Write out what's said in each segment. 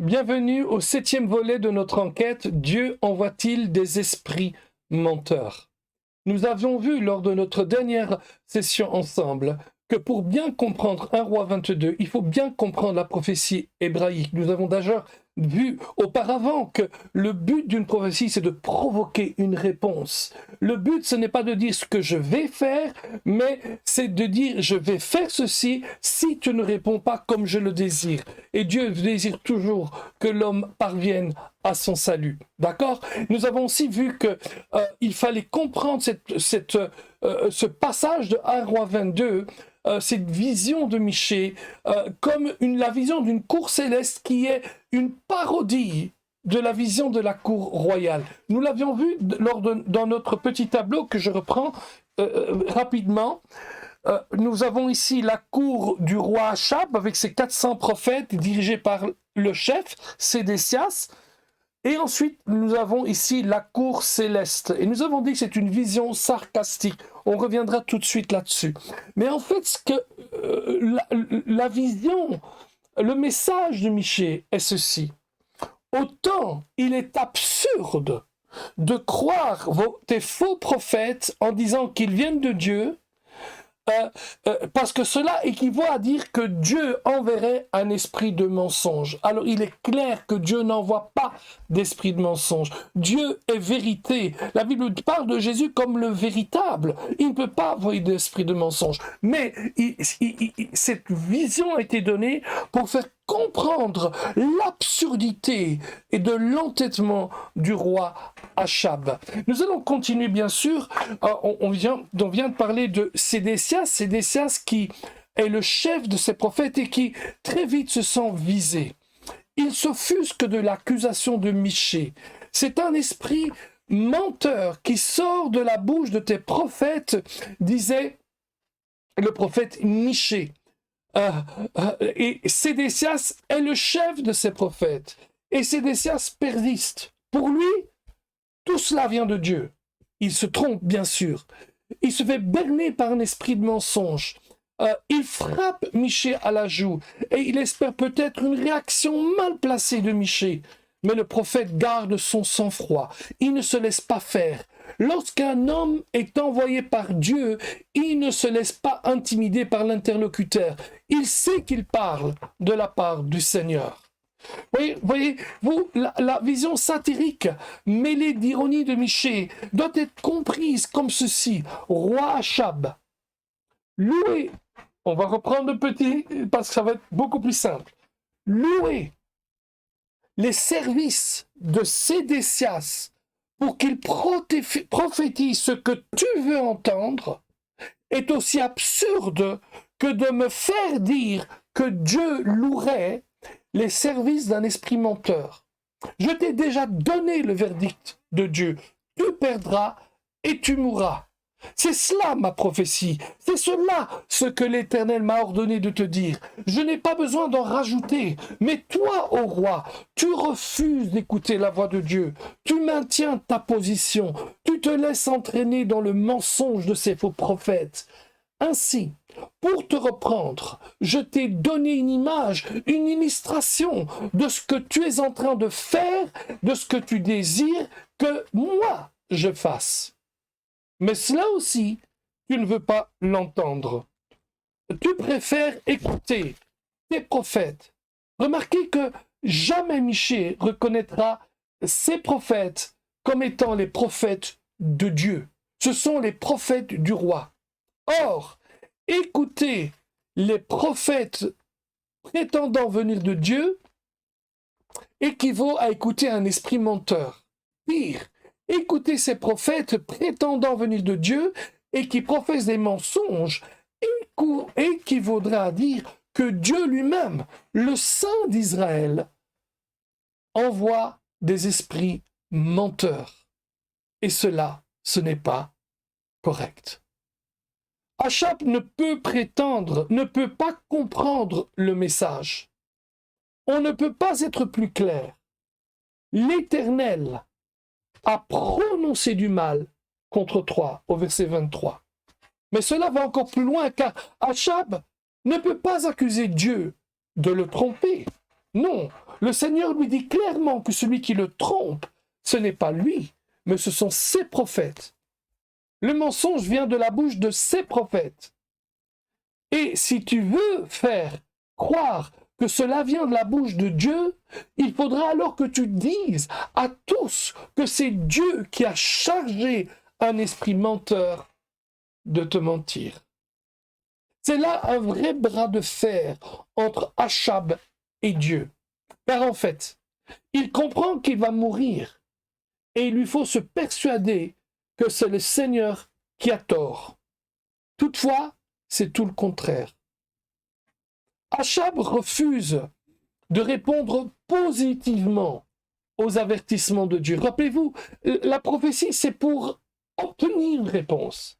Bienvenue au 7e volet de notre enquête « Dieu envoie-t-il des esprits menteurs ?» Nous avions vu lors de notre dernière session ensemble que pour bien comprendre 1 Roi 22, il faut bien comprendre la prophétie hébraïque. Nous avons d'ailleurs vu auparavant que le but d'une prophétie, c'est de provoquer une réponse. Le but, ce n'est pas de dire ce que je vais faire, mais c'est de dire je vais faire ceci si tu ne réponds pas comme je le désire. Et Dieu désire toujours que l'homme parvienne à son salut. D'accord? Nous avons aussi vu que il fallait comprendre ce passage de 1 Roi 22, cette vision de Michée, comme la vision d'une cour céleste qui est une parodie de la vision de la cour royale. Nous l'avions vu dans notre petit tableau que je reprends rapidement. Nous avons ici la cour du roi Achab avec ses 400 prophètes dirigés par le chef Sédécias. Et ensuite, nous avons ici la cour céleste. Et nous avons dit que c'est une vision sarcastique. On reviendra tout de suite là-dessus. Mais en fait, la vision, le message de Michée est ceci. Autant il est absurde de croire tes faux prophètes en disant qu'ils viennent de Dieu, parce que cela équivaut à dire que Dieu enverrait un esprit de mensonge. Alors il est clair que Dieu n'envoie pas d'esprit de mensonge. Dieu est vérité. La Bible parle de Jésus comme le véritable. Il ne peut pas envoyer d'esprit de mensonge. Mais cette vision a été donnée pour faire comprendre l'absurdité et de l'entêtement du roi Achab. Nous allons continuer, bien sûr. On vient de parler de Sédécias qui est le chef de ces prophètes et qui très vite se sent visé. Il s'offusque de l'accusation de Michée. C'est un esprit menteur qui sort de la bouche de tes prophètes, disait le prophète Michée. Et Sédécias est le chef de ces prophètes. Et Sédécias persiste. Pour lui, tout cela vient de Dieu. Il se trompe, bien sûr. Il se fait berner par un esprit de mensonge. Il frappe Michée à la joue et il espère peut-être une réaction mal placée de Michée. Mais le prophète garde son sang-froid. Il ne se laisse pas faire. Lorsqu'un homme est envoyé par Dieu, il ne se laisse pas intimider par l'interlocuteur. Il sait qu'il parle de la part du Seigneur. Voyez-vous, la vision satirique mêlée d'ironie de Michée doit être comprise comme ceci. Roi Achab, loué, on va reprendre le petit parce que ça va être beaucoup plus simple. Loué les services de Sédécias pour qu'il prophétise ce que tu veux entendre est aussi absurde que de me faire dire que Dieu louerait les services d'un esprit menteur. Je t'ai déjà donné le verdict de Dieu. Tu perdras et tu mourras. C'est cela ma prophétie. C'est cela ce que l'Éternel m'a ordonné de te dire. Je n'ai pas besoin d'en rajouter. Mais toi, ô roi, tu refuses d'écouter la voix de Dieu. Tu maintiens ta position. Tu te laisses entraîner dans le mensonge de ces faux prophètes. Ainsi, pour te reprendre, je t'ai donné une image, une illustration de ce que tu es en train de faire, de ce que tu désires que moi je fasse. Mais cela aussi, tu ne veux pas l'entendre. Tu préfères écouter tes prophètes. Remarquez que jamais Michée reconnaîtra ces prophètes comme étant les prophètes de Dieu. Ce sont les prophètes du roi. Or, écouter les prophètes prétendant venir de Dieu équivaut à écouter un esprit menteur. Pire, écouter ces prophètes prétendant venir de Dieu et qui professent des mensonges équivaudra à dire que Dieu lui-même, le Saint d'Israël, envoie des esprits menteurs. Et cela, ce n'est pas correct. Achab ne peut pas comprendre le message. On ne peut pas être plus clair. L'Éternel a prononcé du mal contre toi, au verset 23. Mais cela va encore plus loin, car Achab ne peut pas accuser Dieu de le tromper. Non, le Seigneur lui dit clairement que celui qui le trompe, ce n'est pas lui, mais ce sont ses prophètes. Le mensonge vient de la bouche de ses prophètes. Et si tu veux faire croire que cela vient de la bouche de Dieu, il faudra alors que tu dises à tous que c'est Dieu qui a chargé un esprit menteur de te mentir. C'est là un vrai bras de fer entre Achab et Dieu. Car en fait, il comprend qu'il va mourir et il lui faut se persuader que c'est le Seigneur qui a tort. Toutefois, c'est tout le contraire. Achab refuse de répondre positivement aux avertissements de Dieu. Rappelez-vous, la prophétie, c'est pour obtenir une réponse.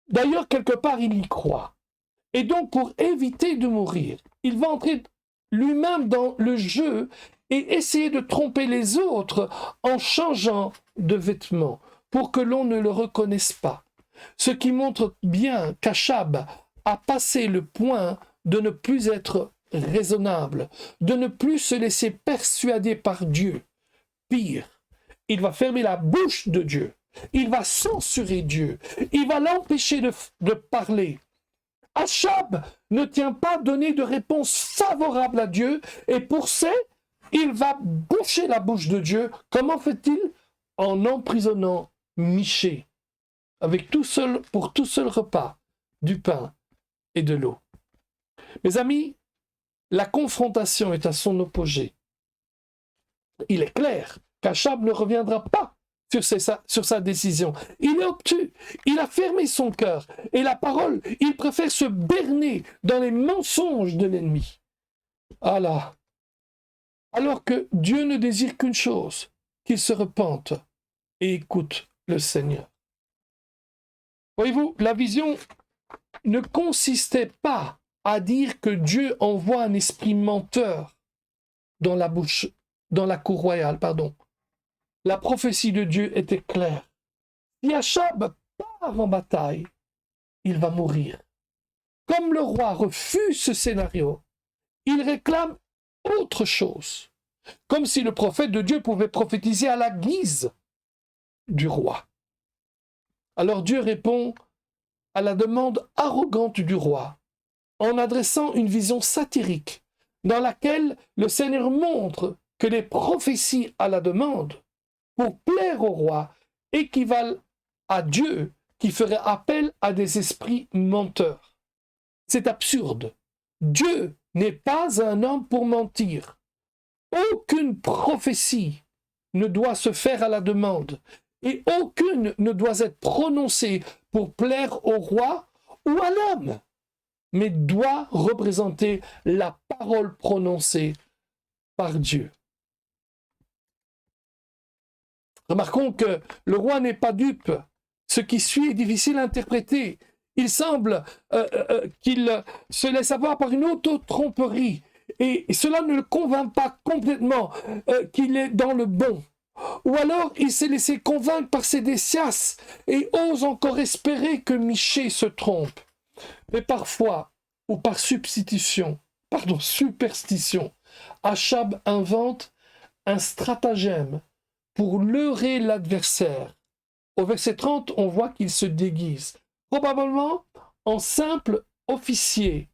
D'ailleurs, quelque part, il y croit. Et donc, pour éviter de mourir, il va entrer lui-même dans le jeu et essayer de tromper les autres en changeant de vêtements pour que l'on ne le reconnaisse pas. Ce qui montre bien qu'Achab a passé le point de ne plus être raisonnable, de ne plus se laisser persuader par Dieu. Pire, il va fermer la bouche de Dieu, il va censurer Dieu, il va l'empêcher de parler. Achab ne tient pas à donner de réponse favorable à Dieu, et pour ça, il va boucher la bouche de Dieu. Comment fait-il? En emprisonnant Michée, avec pour tout seul repas, du pain et de l'eau. Mes amis, la confrontation est à son apogée. Il est clair qu'Achab ne reviendra pas sur sa décision. Il est obtus, il a fermé son cœur, et la parole, il préfère se berner dans les mensonges de l'ennemi. Ah là! Alors que Dieu ne désire qu'une chose, qu'il se repente et écoute le Seigneur. Voyez-vous, la vision ne consistait pas à dire que Dieu envoie un esprit menteur dans la cour royale, La prophétie de Dieu était claire. Si Achab part en bataille, il va mourir. Comme le roi refuse ce scénario, il réclame autre chose. Comme si le prophète de Dieu pouvait prophétiser à la guise du roi. Alors Dieu répond à la demande arrogante du roi en adressant une vision satirique dans laquelle le Seigneur montre que les prophéties à la demande pour plaire au roi équivalent à Dieu qui ferait appel à des esprits menteurs. C'est absurde. Dieu n'est pas un homme pour mentir. Aucune prophétie ne doit se faire à la demande et aucune ne doit être prononcée pour plaire au roi ou à l'homme, mais doit représenter la parole prononcée par Dieu. Remarquons que le roi n'est pas dupe. Ce qui suit est difficile à interpréter. Il semble qu'il se laisse avoir par une auto-tromperie et cela ne le convainc pas complètement qu'il est dans le bon. Ou alors il s'est laissé convaincre par Sédécias et ose encore espérer que Michée se trompe. Mais parfois, ou par superstition, Achab invente un stratagème pour leurrer l'adversaire. Au verset 30, on voit qu'il se déguise, probablement en simple officier,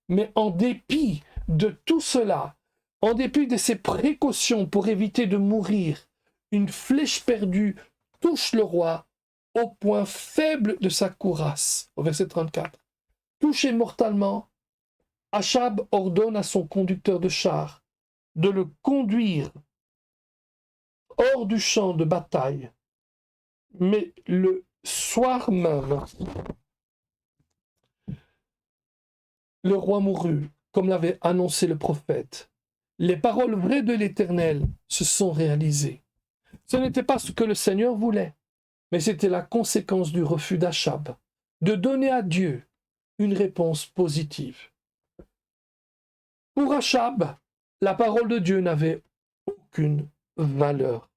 mais en dépit de tout cela, en dépit de ses précautions pour éviter de mourir, une flèche perdue touche le roi au point faible de sa courasse. Au verset 34. Touché mortellement, Achab ordonne à son conducteur de char de le conduire hors du champ de bataille. Mais le soir même, le roi mourut, comme l'avait annoncé le prophète. Les paroles vraies de l'Éternel se sont réalisées. Ce n'était pas ce que le Seigneur voulait, mais c'était la conséquence du refus d'Achab, de donner à Dieu une réponse positive. Pour Achab, la parole de Dieu n'avait aucune valeur.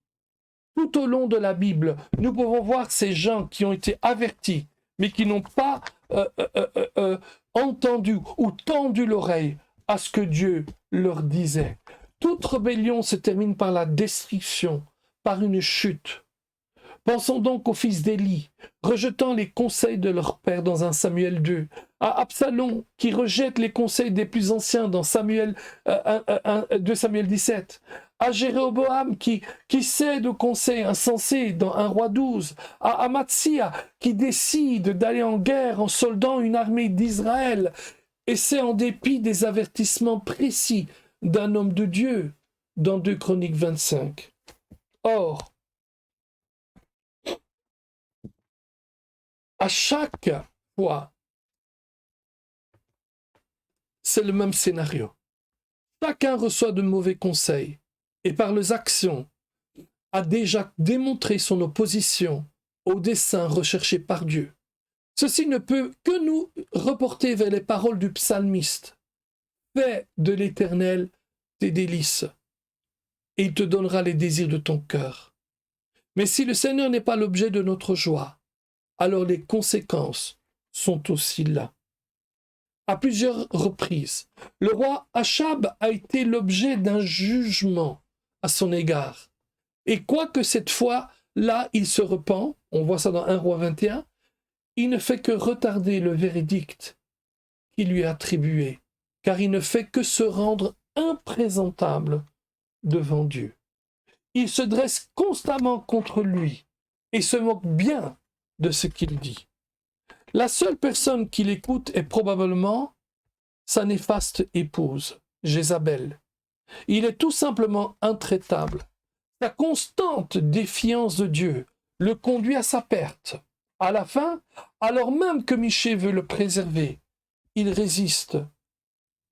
Tout au long de la Bible, nous pouvons voir ces gens qui ont été avertis, mais qui n'ont pas entendu ou tendu l'oreille à ce que Dieu leur disait. Toute rébellion se termine par la destruction, par une chute. Pensons donc aux fils d'Élie, rejetant les conseils de leur père dans un Samuel 2, à Absalom qui rejette les conseils des plus anciens dans 2 Samuel 17, à Jéroboam qui cède aux conseils insensés dans 1 Roi 12, à Amatsia qui décide d'aller en guerre en soldant une armée d'Israël, et c'est en dépit des avertissements précis d'un homme de Dieu dans 2 Chroniques 25. Or, à chaque fois, c'est le même scénario. Chacun reçoit de mauvais conseils et par leurs actions a déjà démontré son opposition au dessein recherché par Dieu. Ceci ne peut que nous reporter vers les paroles du psalmiste. Fais de l'Éternel tes délices, et il te donnera les désirs de ton cœur. Mais si le Seigneur n'est pas l'objet de notre joie, alors les conséquences sont aussi là. À plusieurs reprises, le roi Achab a été l'objet d'un jugement à son égard. Et quoique cette fois-là, il se repent, on voit ça dans 1 Roi 21, il ne fait que retarder le verdict qui lui est attribué, car il ne fait que se rendre imprésentable devant Dieu. Il se dresse constamment contre lui et se moque bien de ce qu'il dit. La seule personne qui l'écoute est probablement sa néfaste épouse, Jézabel. Il est tout simplement intraitable. Sa constante défiance de Dieu le conduit à sa perte. À la fin, alors même que Michée veut le préserver, il résiste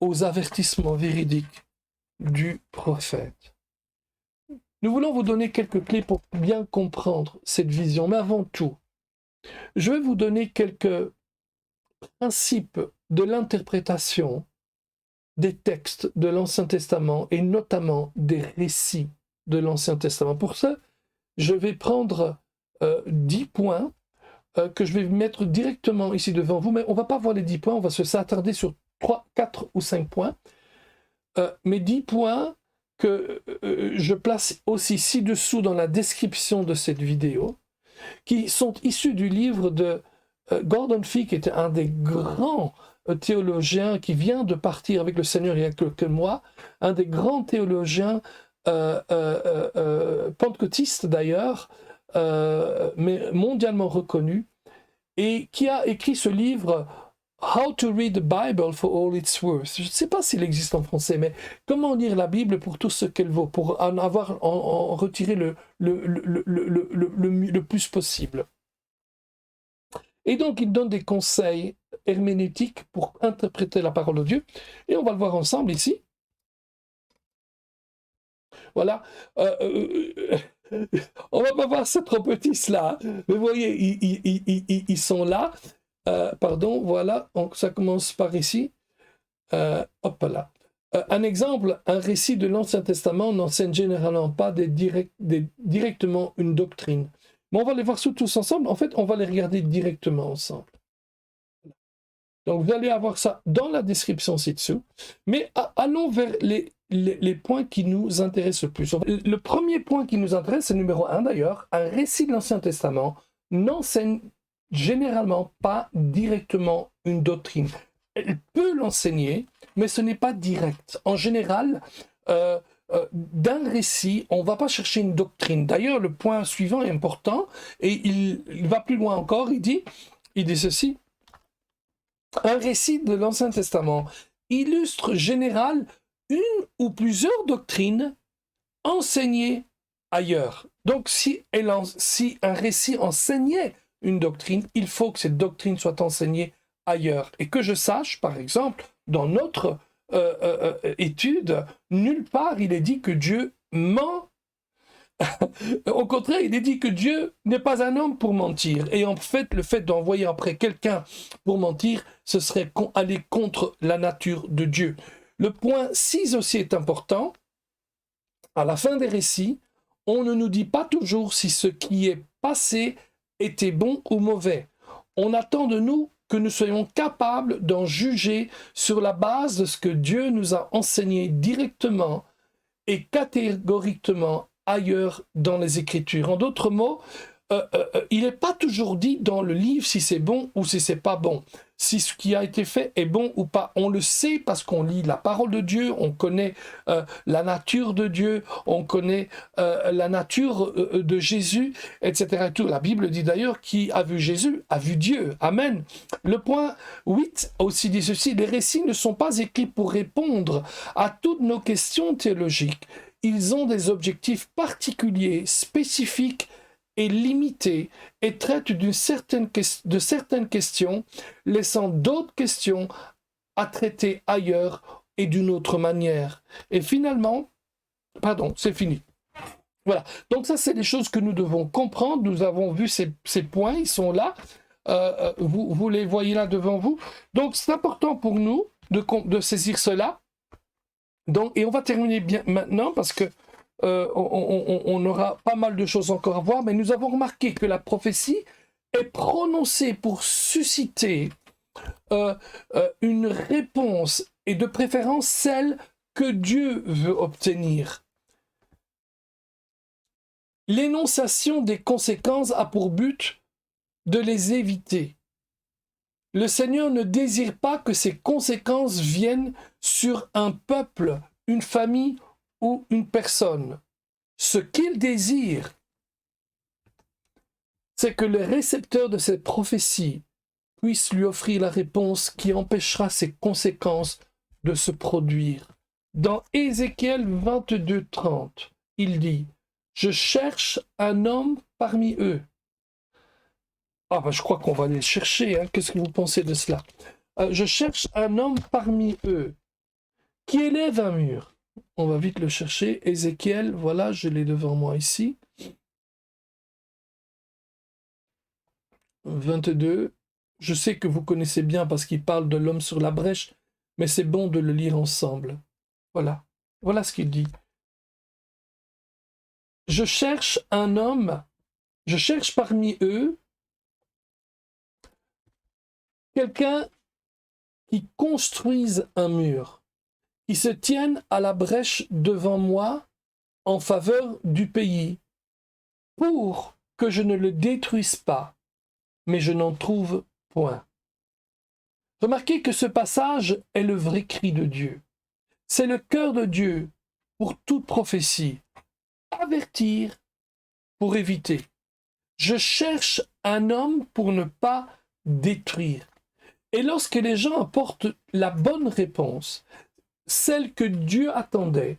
aux avertissements véridiques du prophète. Nous voulons vous donner quelques clés pour bien comprendre cette vision, mais avant tout, je vais vous donner quelques principes de l'interprétation des textes de l'Ancien Testament et notamment des récits de l'Ancien Testament. Pour ça, je vais prendre 10 points que je vais mettre directement ici devant vous, mais on ne va pas voir les 10 points, on va s'attarder sur 3, 4 ou 5 points. Mais 10 points que je place aussi ci-dessous dans la description de cette vidéo, qui sont issus du livre de Gordon Fee, qui était un des grands théologiens qui vient de partir avec le Seigneur il y a quelques mois, un des grands théologiens pentecôtistes d'ailleurs, mais mondialement reconnu, et qui a écrit ce livre How to read the Bible for all it's worth. Je ne sais pas s'il existe en français, mais comment lire la Bible pour tout ce qu'elle vaut, pour en retirer le plus possible. Et donc, il donne des conseils herméneutiques pour interpréter la parole de Dieu, et on va le voir ensemble ici. Voilà. On va pas voir ces trompetistes là, mais vous voyez, ils sont là. Pardon, voilà, donc ça commence par ici. Hop là. Un exemple, un récit de l'Ancien Testament n'enseigne généralement pas directement une doctrine. Mais on va les voir tous ensemble. En fait, on va les regarder directement ensemble. Donc, vous allez avoir ça dans la description ci-dessous. Mais allons vers les points qui nous intéressent le plus. Le premier point qui nous intéresse, c'est numéro 1 d'ailleurs. Un récit de l'Ancien Testament n'enseigne généralement pas directement une doctrine. Elle peut l'enseigner, mais ce n'est pas direct. En général, d'un récit, on ne va pas chercher une doctrine. D'ailleurs, le point suivant est important, et il va plus loin encore, il dit ceci, un récit de l'Ancien Testament illustre général une ou plusieurs doctrines enseignées ailleurs. Donc, si un récit enseignait une doctrine, il faut que cette doctrine soit enseignée ailleurs. Et que je sache, par exemple, dans notre étude, nulle part il est dit que Dieu ment. Au contraire, il est dit que Dieu n'est pas un homme pour mentir. Et en fait, le fait d'envoyer après quelqu'un pour mentir, ce serait aller contre la nature de Dieu. Le point 6 aussi est important. À la fin des récits, on ne nous dit pas toujours si ce qui est passé était bon ou mauvais. On attend de nous que nous soyons capables d'en juger sur la base de ce que Dieu nous a enseigné directement et catégoriquement ailleurs dans les Écritures. En d'autres mots, il n'est pas toujours dit dans le livre si c'est bon ou si c'est pas bon, si ce qui a été fait est bon ou pas. On le sait parce qu'on lit la parole de Dieu, on connaît la nature de Dieu, on connaît la nature de Jésus, etc. Tout. La Bible dit d'ailleurs, qui a vu Jésus a vu Dieu. Amen. Le point 8 aussi dit ceci: les récits ne sont pas écrits pour répondre à toutes nos questions théologiques. Ils ont des objectifs particuliers, spécifiques et limité et traite de certaines questions, laissant d'autres questions à traiter ailleurs et d'une autre manière. Et finalement, pardon, c'est fini. Voilà, donc ça c'est les choses que nous devons comprendre. Nous avons vu ces points, ils sont là, vous les voyez là devant vous. Donc c'est important pour nous de saisir cela. Donc, et on va terminer bien maintenant parce que on aura pas mal de choses encore à voir, mais nous avons remarqué que la prophétie est prononcée pour susciter une réponse, et de préférence celle que Dieu veut obtenir. L'énonciation des conséquences a pour but de les éviter. Le Seigneur ne désire pas que ces conséquences viennent sur un peuple, une famille ou une personne. Ce qu'il désire, c'est que le récepteur de cette prophétie puisse lui offrir la réponse qui empêchera ces conséquences de se produire. Dans Ézéchiel 22:30, il dit « Je cherche un homme parmi eux ». Ah ben je crois qu'on va aller le chercher, hein. Qu'est-ce que vous pensez de cela? Je cherche un homme parmi eux qui élève un mur. On va vite le chercher. Ézéchiel, voilà, je l'ai devant moi ici. 22. Je sais que vous connaissez bien parce qu'il parle de l'homme sur la brèche, mais c'est bon de le lire ensemble. Voilà. Voilà ce qu'il dit. Je cherche un homme, je cherche parmi eux quelqu'un qui construise un mur, qui se tienne à la brèche devant moi en faveur du pays, pour que je ne le détruise pas, mais je n'en trouve point. Remarquez que ce passage est le vrai cri de Dieu. C'est le cœur de Dieu pour toute prophétie. Avertir pour éviter. Je cherche un homme pour ne pas détruire. Et lorsque les gens apportent la bonne réponse, celle que Dieu attendait,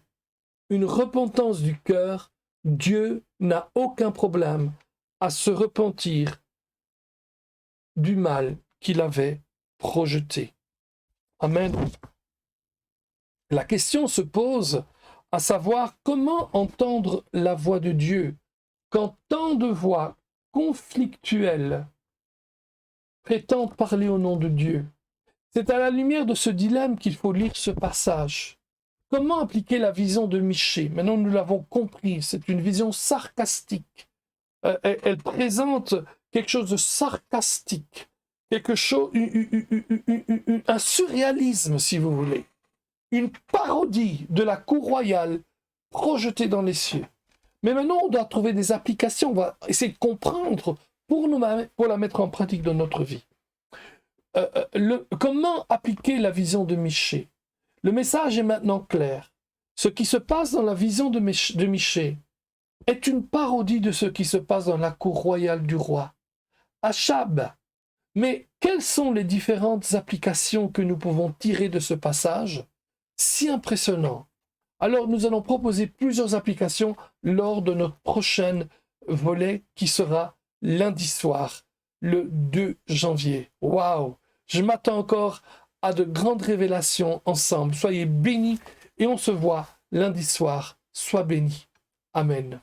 une repentance du cœur, Dieu n'a aucun problème à se repentir du mal qu'il avait projeté. Amen. La question se pose à savoir comment entendre la voix de Dieu quand tant de voix conflictuelles prétendent parler au nom de Dieu. C'est à la lumière de ce dilemme qu'il faut lire ce passage. Comment appliquer la vision de Michée? Maintenant, nous l'avons compris, c'est une vision sarcastique. Elle présente quelque chose de sarcastique, quelque chose, un surréalisme, si vous voulez, une parodie de la cour royale projetée dans les cieux. Mais maintenant, on doit trouver des applications, on va essayer de comprendre pour la mettre en pratique dans notre vie. Comment appliquer la vision de Michée? Le message est maintenant clair. Ce qui se passe dans la vision de Michée est une parodie de ce qui se passe dans la cour royale du roi, Achab. Mais quelles sont les différentes applications que nous pouvons tirer de ce passage si impressionnant? Alors nous allons proposer plusieurs applications lors de notre prochain volet qui sera lundi soir, le 2 janvier. Waouh! Je m'attends encore à de grandes révélations ensemble. Soyez bénis et on se voit lundi soir. Sois bénis. Amen.